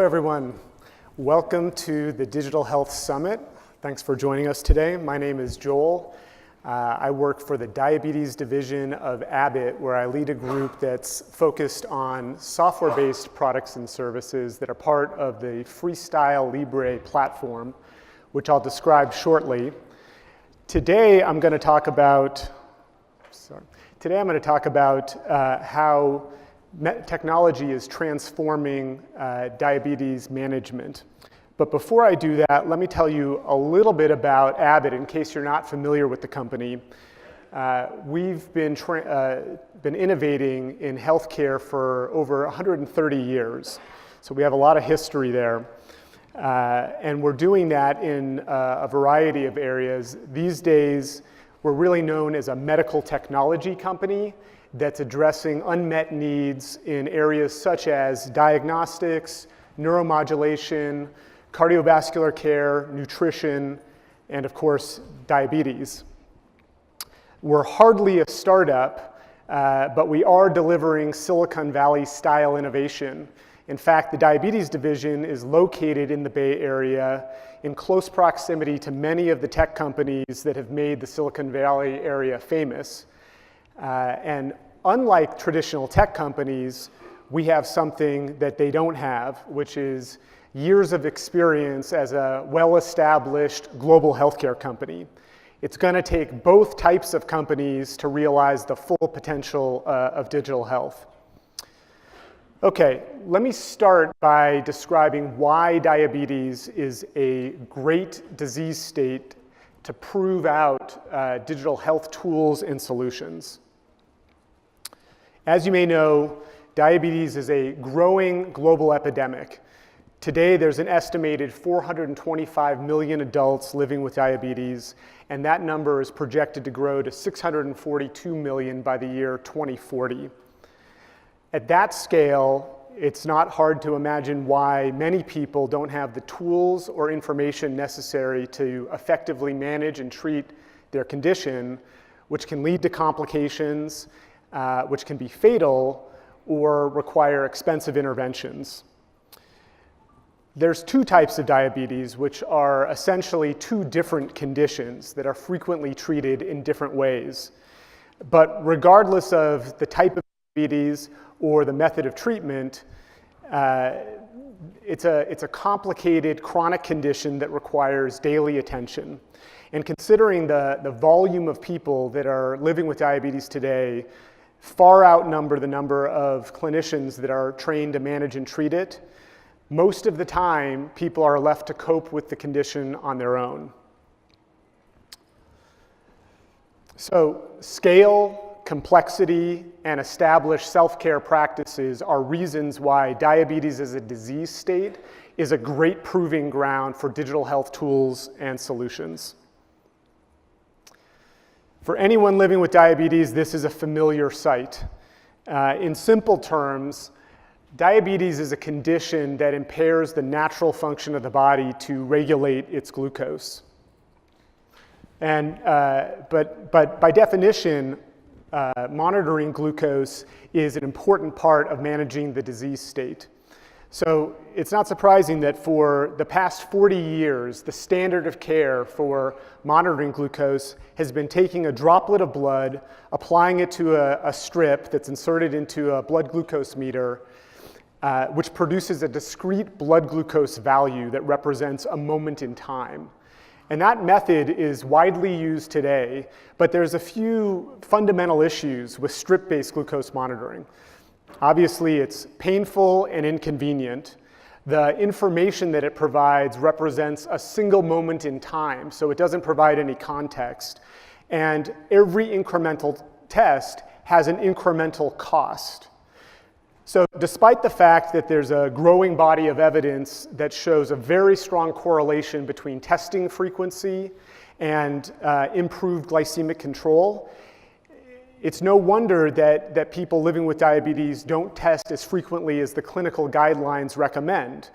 everyone. Welcome to the Digital Health Summit. Thanks for joining us today. My name is Joel. I work for the diabetes division of Abbott, where I lead a group that's focused on software-based products and services that are part of the Freestyle Libre platform, which I'll describe shortly. Today I'm going to talk about how technology is transforming diabetes management. But before I do that, let me tell you a little bit about Abbott in case you're not familiar with the company. We've been innovating in healthcare for over 130 years, so we have a lot of history there. And we're doing that in a variety of areas. These days, we're really known as a medical technology company that's addressing unmet needs in areas such as diagnostics, neuromodulation, cardiovascular care, nutrition, and of course, diabetes. We're hardly a startup, but we are delivering Silicon Valley-style innovation. In fact, the diabetes division is located in the Bay Area in close proximity to many of the tech companies that have made the Silicon Valley area famous. And unlike traditional tech companies, we have something that they don't have, which is years of experience as a well-established global healthcare company. It's going to take both types of companies to realize the full potential of digital health. Okay, let me start by describing why diabetes is a great disease state to prove out digital health tools and solutions. As you may know, diabetes is a growing global epidemic. Today, there's an estimated 425 million adults living with diabetes, and that number is projected to grow to 642 million by the year 2040. At that scale, it's not hard to imagine why many people don't have the tools or information necessary to effectively manage and treat their condition, which can lead to complications, which can be fatal or require expensive interventions. There's two types of diabetes, which are essentially two different conditions that are frequently treated in different ways. But regardless of the type of diabetes or the method of treatment, it's a complicated chronic condition that requires daily attention. And considering the volume of people that are living with diabetes today, far outnumber the number of clinicians that are trained to manage and treat it. Most of the time, people are left to cope with the condition on their own. So, scale, complexity, and established self-care practices are reasons why diabetes as a disease state is a great proving ground for digital health tools and solutions. For anyone living with diabetes, this is a familiar sight. In simple terms, diabetes is a condition that impairs the natural function of the body to regulate its glucose. And, but by definition, monitoring glucose is an important part of managing the disease state. So it's not surprising that for the past 40 years, the standard of care for monitoring glucose has been taking a droplet of blood, applying it to a strip that's inserted into a blood glucose meter, which produces a discrete blood glucose value that represents a moment in time. And that method is widely used today, but there's a few fundamental issues with strip-based glucose monitoring. Obviously, it's painful and inconvenient. The information that it provides represents a single moment in time, so it doesn't provide any context. And every incremental test has an incremental cost. So despite the fact that there's a growing body of evidence that shows a very strong correlation between testing frequency and improved glycemic control, it's no wonder that people living with diabetes don't test as frequently as the clinical guidelines recommend.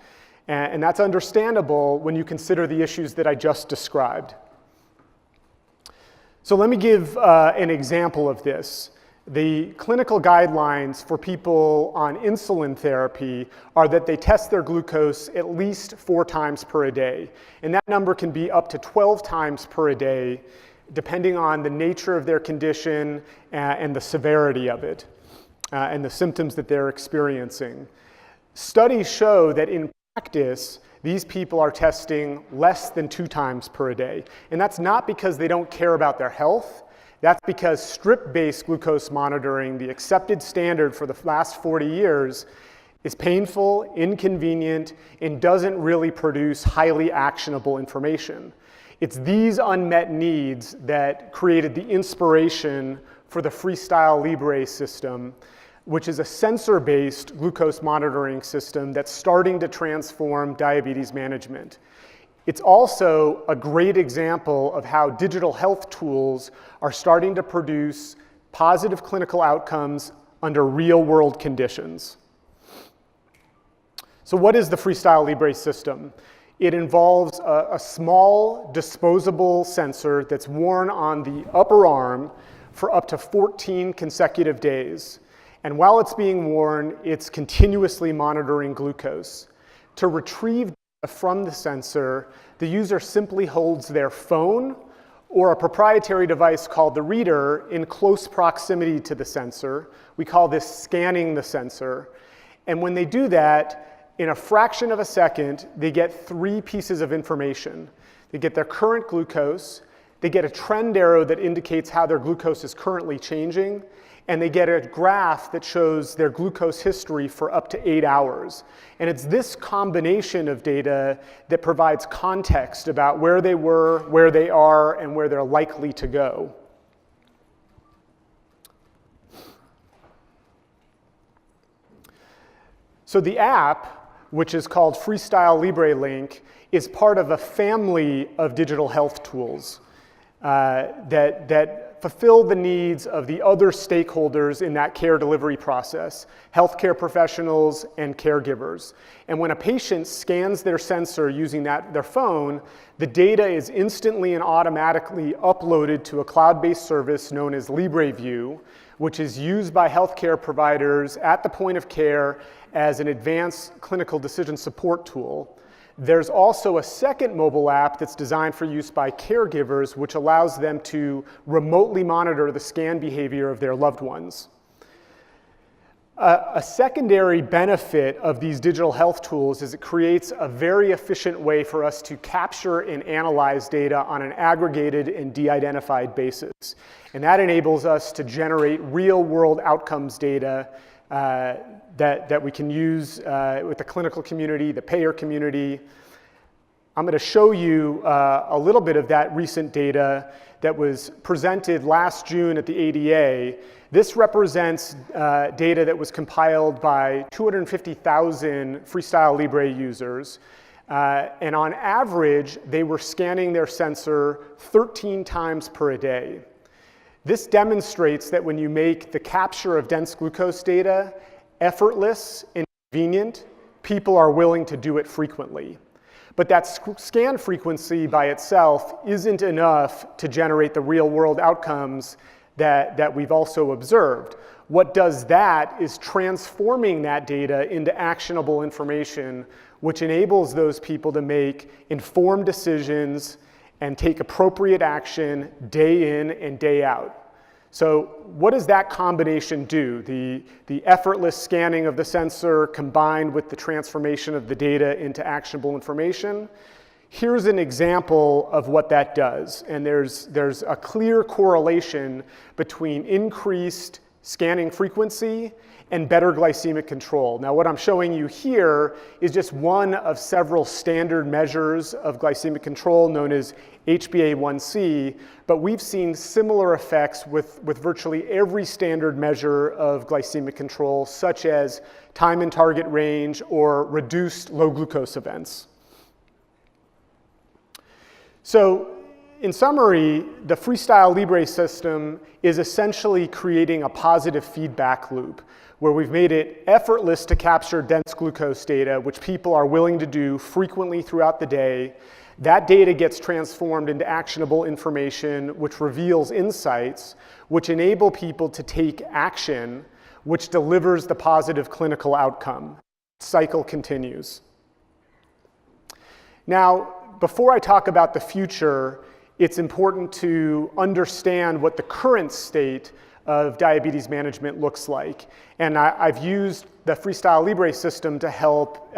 And that's understandable when you consider the issues that I just described. So let me give an example of this. The clinical guidelines for people on insulin therapy are that they test their glucose at least 4 times per day. And that number can be up to 12 times per day, depending on the nature of their condition and the severity of it, and the symptoms that they're experiencing. Studies show that in practice, these people are testing less than 2 times per day. And that's not because they don't care about their health. That's because strip-based glucose monitoring, the accepted standard for the last 40 years, is painful, inconvenient, and doesn't really produce highly actionable information. It's these unmet needs that created the inspiration for the Freestyle Libre system, which is a sensor-based glucose monitoring system that's starting to transform diabetes management. It's also a great example of how digital health tools are starting to produce positive clinical outcomes under real-world conditions. So what is the Freestyle Libre system? It involves a small disposable sensor that's worn on the upper arm for up to 14 consecutive days. And while it's being worn, it's continuously monitoring glucose. To retrieve data from the sensor, the user simply holds their phone or a proprietary device called the reader in close proximity to the sensor. We call this scanning the sensor. And when they do that, in a fraction of a second, they get 3 pieces of information. They get their current glucose, they get a trend arrow that indicates how their glucose is currently changing, and they get a graph that shows their glucose history for up to 8 hours. And it's this combination of data that provides context about where they were, where they are, and where they're likely to go. So the app, which is called Freestyle Libre Link, is part of a family of digital health tools that fulfill the needs of the other stakeholders in that care delivery process, healthcare professionals and caregivers. And when a patient scans their sensor using their phone, the data is instantly and automatically uploaded to a cloud-based service known as LibreView, which is used by healthcare providers at the point of care as an advanced clinical decision support tool. There's also a second mobile app that's designed for use by caregivers, which allows them to remotely monitor the scan behavior of their loved ones. A secondary benefit of these digital health tools is it creates a very efficient way for us to capture and analyze data on an aggregated and de-identified basis. And that enables us to generate real-world outcomes data that we can use with the clinical community, the payer community. I'm going to show you a little bit of that recent data that was presented last June at the ADA. This represents data that was compiled by 250,000 Freestyle Libre users. And on average, they were scanning their sensor 13 times per day. This demonstrates that when you make the capture of dense glucose data effortless and convenient, people are willing to do it frequently. But that scan frequency by itself isn't enough to generate the real-world outcomes that we've also observed. What does that is transforming that data into actionable information, which enables those people to make informed decisions and take appropriate action day in and day out. So what does that combination do? The effortless scanning of the sensor combined with the transformation of the data into actionable information. Here's an example of what that does. And there's a clear correlation between increased scanning frequency and better glycemic control. Now what I'm showing you here is just one of several standard measures of glycemic control known as HbA1c, but we've seen similar effects with virtually every standard measure of glycemic control, such as time in target range or reduced low glucose events. So in summary, the Freestyle Libre system is essentially creating a positive feedback loop where we've made it effortless to capture dense glucose data, which people are willing to do frequently throughout the day. That data gets transformed into actionable information, which reveals insights, which enable people to take action, which delivers the positive clinical outcome. Cycle continues. Now, before I talk about the future, it's important to understand what the current state of diabetes management looks like. And I've used the Freestyle Libre system to help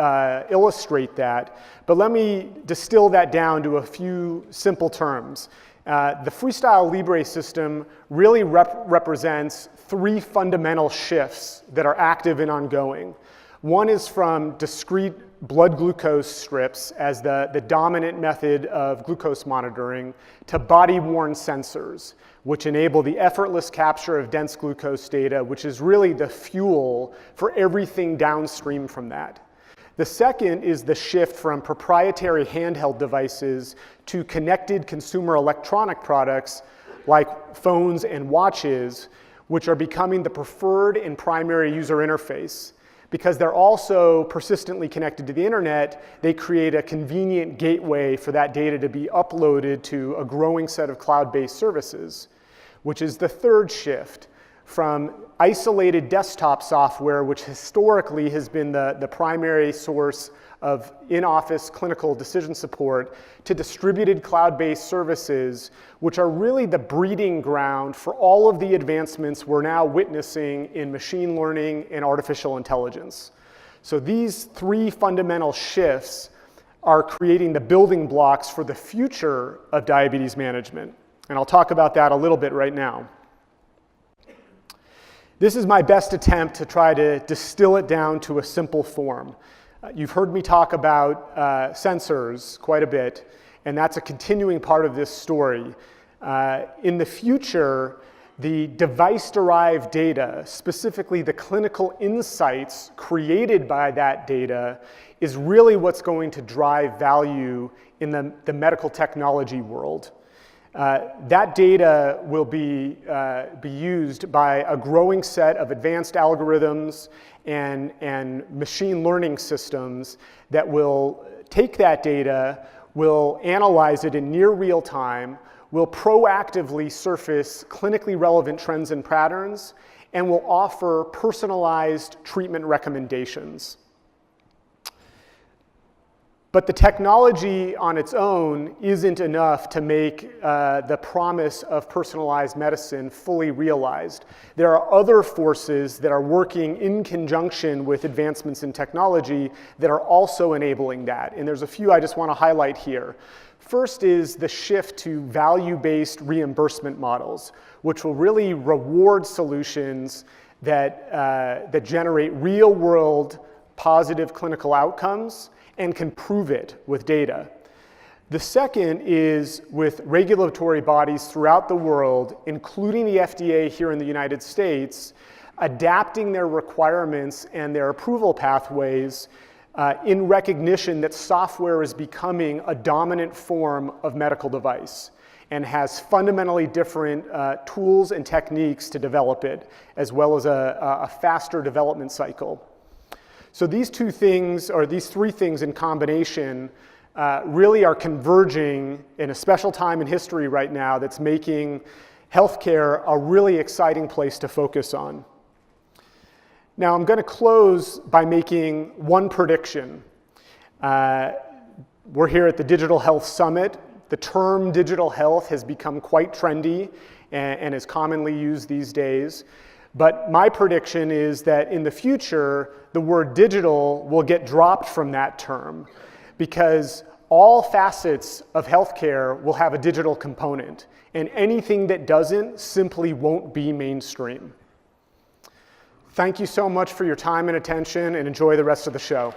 illustrate that. But let me distill that down to a few simple terms. The Freestyle Libre system really represents three fundamental shifts that are active and ongoing. One is from discrete blood glucose strips as the dominant method of glucose monitoring to body-worn sensors, which enable the effortless capture of dense glucose data, which is really the fuel for everything downstream from that. The second is the shift from proprietary handheld devices to connected consumer electronic products like phones and watches, which are becoming the preferred and primary user interface. Because they're also persistently connected to the internet, they create a convenient gateway for that data to be uploaded to a growing set of cloud-based services, which is the third shift from isolated desktop software, which historically has been the primary source of in-office clinical decision support, to distributed cloud-based services, which are really the breeding ground for all of the advancements we're now witnessing in machine learning and artificial intelligence. So these three fundamental shifts are creating the building blocks for the future of diabetes management. And I'll talk about that a little bit right now. This is my best attempt to try to distill it down to a simple form. You've heard me talk about sensors quite a bit, and that's a continuing part of this story. In the future, the device-derived data, specifically the clinical insights created by that data, is really what's going to drive value in the medical technology world. That data will be used by a growing set of advanced algorithms and machine learning systems that will take that data, will analyze it in near real time, will proactively surface clinically relevant trends and patterns, and will offer personalized treatment recommendations. But the technology on its own isn't enough to make the promise of personalized medicine fully realized. There are other forces that are working in conjunction with advancements in technology that are also enabling that. And there's a few I just want to highlight here. First is the shift to value-based reimbursement models, which will really reward solutions that generate real-world positive clinical outcomes and can prove it with data. The second is with regulatory bodies throughout the world, including the FDA here in the United States, adapting their requirements and their approval pathways in recognition that software is becoming a dominant form of medical device and has fundamentally different tools and techniques to develop it, as well as a faster development cycle. So these two things, or these three things in combination, really are converging in a special time in history right now that's making healthcare a really exciting place to focus on. Now I'm going to close by making one prediction. We're here at the Digital Health Summit. The term digital health has become quite trendy and is commonly used these days. But my prediction is that in the future, the word digital will get dropped from that term because all facets of healthcare will have a digital component, and anything that doesn't simply won't be mainstream. Thank you so much for your time and attention, and enjoy the rest of the show.